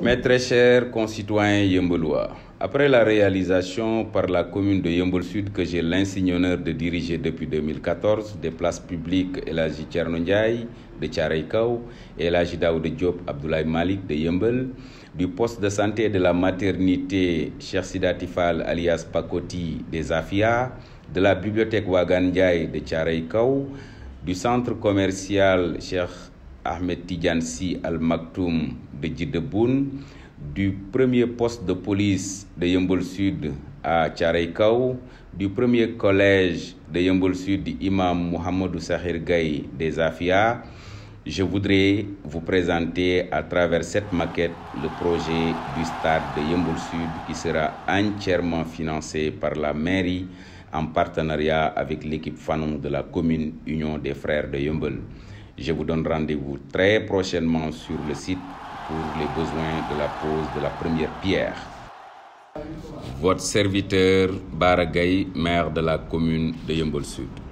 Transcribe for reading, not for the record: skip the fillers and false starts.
Mes très chers concitoyens yembelois, après la réalisation par la commune de Yeumbeul Sud que j'ai l'insigne honneur de diriger depuis 2014 des places publiques El Hadji Thierno Ndiaye de Thiaroye Kao et El Hadji Daouda Diop Abdoulaye Malick de Yeumbeul, du poste de santé et de la maternité Cheikh Sidati Fall alias Pakoti des Afia, de la bibliothèque Wagan Ndiaye de Thiaroye Kao, du centre commercial Cheikh Ahmed Tidiane Sy Al Maktoum de Djideboune, du premier poste de police de Yeumbeul Sud à Thiaroye Kao, du premier collège de Yeumbeul Sud Imam Mohamedou Sakhir Gaye des Afia, je voudrais vous présenter à travers cette maquette le projet du stade de Yeumbeul Sud qui sera entièrement financé par la mairie en partenariat avec l'équipe Fanon de la commune Union des Frères de Yeumbeul. Je vous donne rendez-vous très prochainement sur le site pour les besoins de la pose de la première pierre. Votre serviteur Bara Gaye, maire de la commune de Yeumbeul Sud.